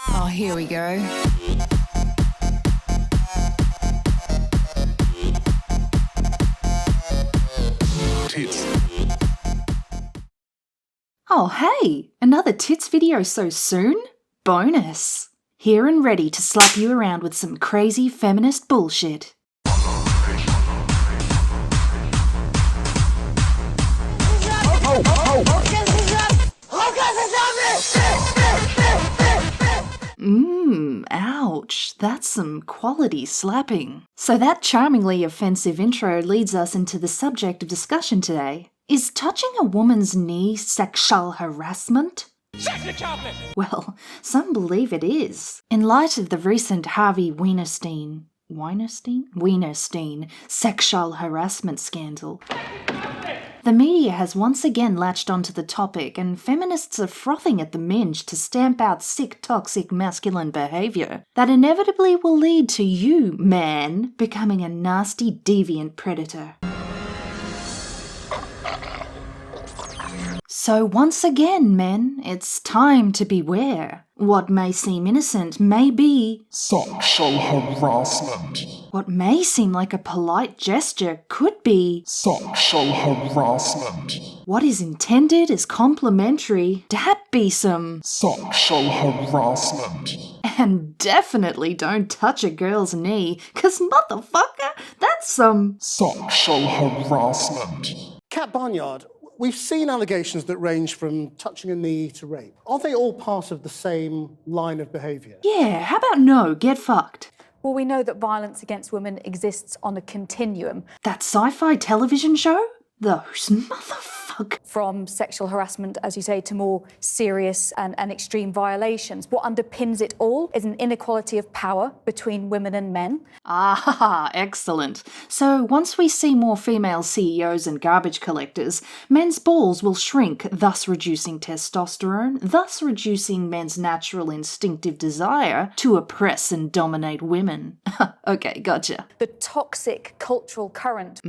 Oh, here we go. Tits. Oh hey, another tits video so soon? Bonus! Here and ready to slap you around with some crazy feminist bullshit. Ouch, that's some quality slapping. So that charmingly offensive intro leads us into the subject of discussion today. Is touching a woman's knee sexual harassment? Well, some believe it is. In light of the recent Harvey Weinstein sexual harassment scandal, the media has once again latched onto the topic, and feminists are frothing at the minge to stamp out sick, toxic masculine behaviour that inevitably will lead to you, man, becoming a nasty, deviant predator. So once again, men, it's time to beware. What may seem innocent may be Sexual harassment. What may seem like a polite gesture could be Sexual harassment. What is intended as complimentary, that be some Sexual harassment. And definitely don't touch a girl's knee, 'cause motherfucker, that's some Sexual harassment. Kat Barnyard, we've seen allegations that range from touching a knee to rape. Are they all part of the same line of behaviour? Yeah, how about no, get fucked? Well, we know that violence against women exists on a continuum. That sci-fi television show? Those motherfuckers. From sexual harassment, as you say, to more serious and extreme violations. What underpins it all is an inequality of power between women and men. Ah, excellent. So once we see more female CEOs and garbage collectors, men's balls will shrink, thus reducing testosterone, thus reducing men's natural instinctive desire to oppress and dominate women. Okay, gotcha. The toxic cultural current,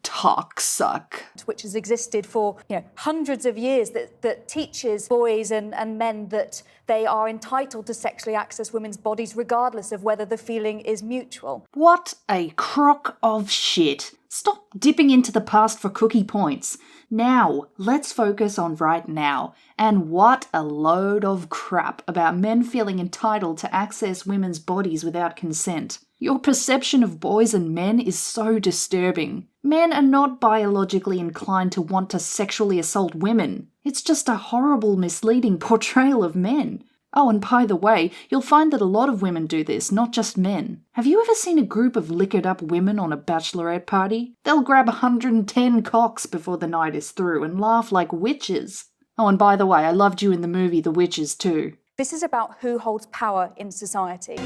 Toxic. which has existed for hundreds of years, that teaches boys and men that they are entitled to sexually access women's bodies regardless of whether the feeling is mutual. What a crock of shit. Stop dipping into the past for cookie points. Now, let's focus on right now. And what a load of crap about men feeling entitled to access women's bodies without consent. Your perception of boys and men is so disturbing. Men are not biologically inclined to want to sexually assault women. It's just a horrible, misleading portrayal of men. Oh, and by the way, you'll find that a lot of women do this, not just men. Have you ever seen a group of liquored up women on a bachelorette party? They'll grab 110 cocks before the night is through and laugh like witches. Oh, and by the way, I loved you in the movie The Witches too. This is about who holds power in society.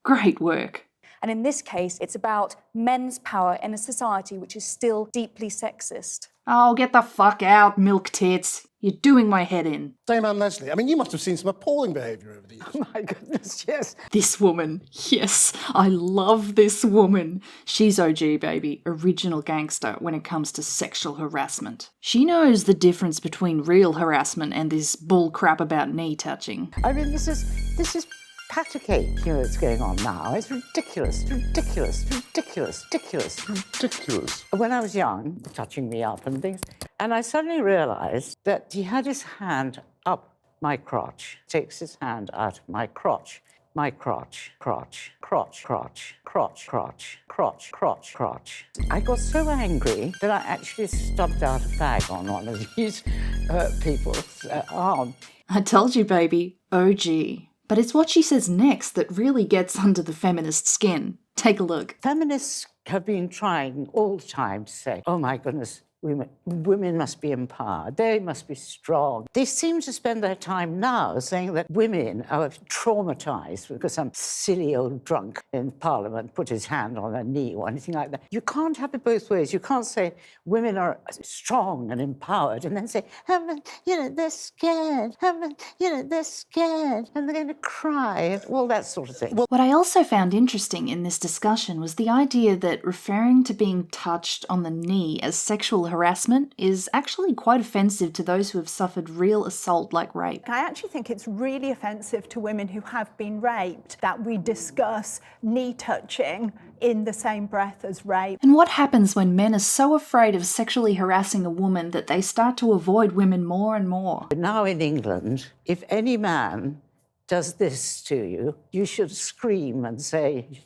Great work. And in this case, it's about men's power in a society which is still deeply sexist. Oh, get the fuck out, milk tits. You're doing my head in. Dame Anne Leslie, I mean, you must have seen some appalling behaviour over the years. Oh my goodness, yes. This woman. Yes, I love this woman. She's OG, baby. Original gangster when it comes to sexual harassment. She knows the difference between real harassment and this bull crap about knee touching. I mean, this is patty cake, that's going on now. It's ridiculous. When I was young, touching me up and things, and I suddenly realised that he had his hand up my crotch, takes his hand out of my crotch. My crotch. I got so angry that I actually stubbed out a fag on one of these people's arm. I told you, baby. OG. But it's what she says next that really gets under the feminist skin. Take a look. Feminists have been trying all the time to say, oh my goodness, women must be empowered, they must be strong. They seem to spend their time now saying that women are traumatised because some silly old drunk in Parliament put his hand on her knee or anything like that. You can't have it both ways. You can't say women are strong and empowered and then say, they're scared, they're scared and they're going to cry and all that sort of thing. What I also found interesting in this discussion was the idea that referring to being touched on the knee as sexual harassment is actually quite offensive to those who have suffered real assault like rape. I actually think it's really offensive to women who have been raped that we discuss knee touching in the same breath as rape. And what happens when men are so afraid of sexually harassing a woman that they start to avoid women more and more? Now in England, if any man does this to you, you should scream and say,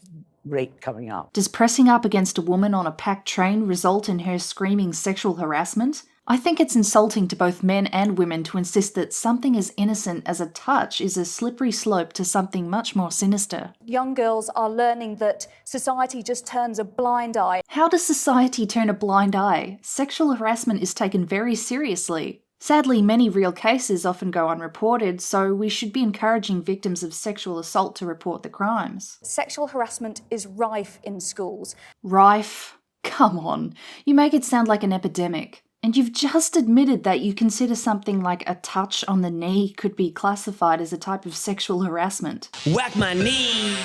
rape coming up. Does pressing up against a woman on a packed train result in her screaming sexual harassment? I think it's insulting to both men and women to insist that something as innocent as a touch is a slippery slope to something much more sinister. Young girls are learning that society just turns a blind eye. How does society turn a blind eye? Sexual harassment is taken very seriously. Sadly, many real cases often go unreported, so we should be encouraging victims of sexual assault to report the crimes. Sexual harassment is rife in schools. Rife? Come on, you make it sound like an epidemic. And you've just admitted that you consider something like a touch on the knee could be classified as a type of sexual harassment. Whack my knee,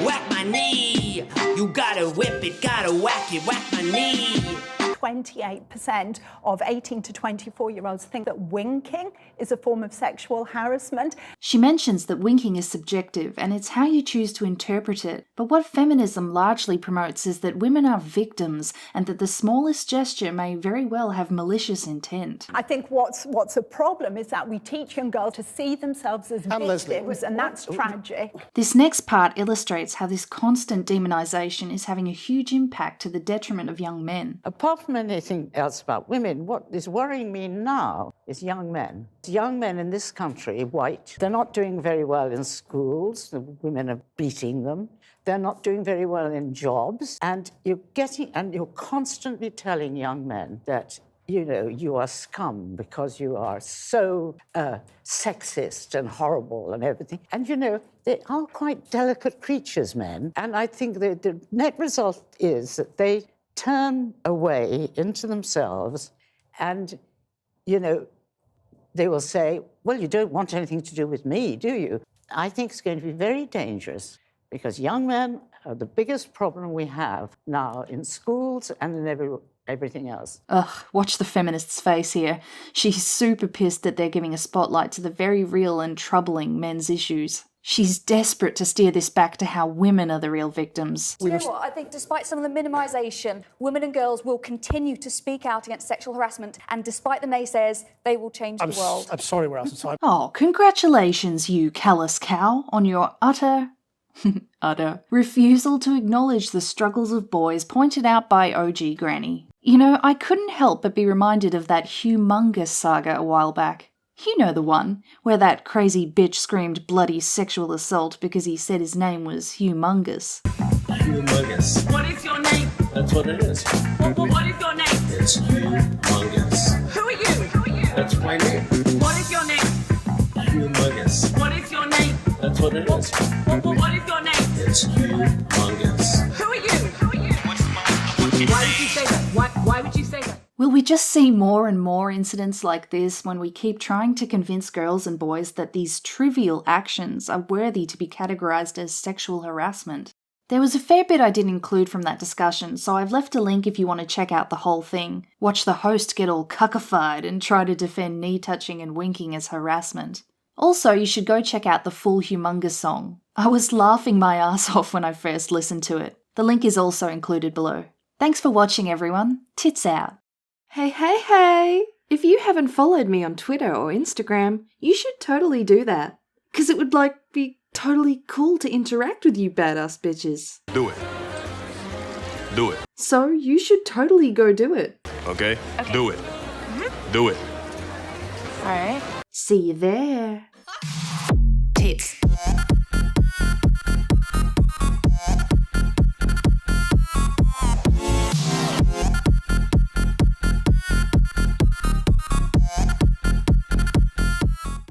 whack my knee. You gotta whip it, gotta whack it, whack my knee. 28% of 18 to 24-year-olds think that winking is a form of sexual harassment. She mentions that winking is subjective and it's how you choose to interpret it. But what feminism largely promotes is that women are victims and that the smallest gesture may very well have malicious intent. I think what's a problem is that we teach young girls to see themselves as victims, and that's tragic. This next part illustrates how this constant demonisation is having a huge impact to the detriment of young men. Apart from anything else about women, what is worrying me now is young men. Young men in this country, white, they're not doing very well in schools. The women are beating them. They're not doing very well in jobs. And you're constantly telling young men that, you know, you are scum because you are so sexist and horrible and everything. And, you know, they are quite delicate creatures, men. And I think the net result is that they turn away into themselves and, you know, they will say, well, you don't want anything to do with me, do you? I think it's going to be very dangerous because young men are the biggest problem we have now in schools and in everything else. Ugh, watch the feminist's face here. She's super pissed that they're giving a spotlight to the very real and troubling men's issues. She's desperate to steer this back to how women are the real victims. Do you know what? I think despite some of the minimisation, women and girls will continue to speak out against sexual harassment, and despite the naysayers, they will change the world. I'm sorry we're out of time. Oh, congratulations, you callous cow, on your utter refusal to acknowledge the struggles of boys pointed out by OG Granny. You know, I couldn't help but be reminded of that humongous saga a while back. You know the one, where that crazy bitch screamed bloody sexual assault because he said his name was humongous. Humongous. What is your name? That's what it is. What is your name? It's humongous. Who are you? That's my name. What is your name? Humongous. What is your name? That's what it is. What is your name? It's humongous. Who are you? Why would you say that? Why would you say that? Will we just see more and more incidents like this when we keep trying to convince girls and boys that these trivial actions are worthy to be categorised as sexual harassment? There was a fair bit I didn't include from that discussion, so I've left a link if you want to check out the whole thing. Watch the host get all cuckified and try to defend knee-touching and winking as harassment. Also, you should go check out the full Humongous song. I was laughing my ass off when I first listened to it. The link is also included below. Thanks for watching, everyone. Tits out. Hey! If you haven't followed me on Twitter or Instagram, you should totally do that. 'Cause it would, be totally cool to interact with you badass bitches. Do it. Do it. So you should totally go do it. Okay? Do it. Do it. Alright. See you there.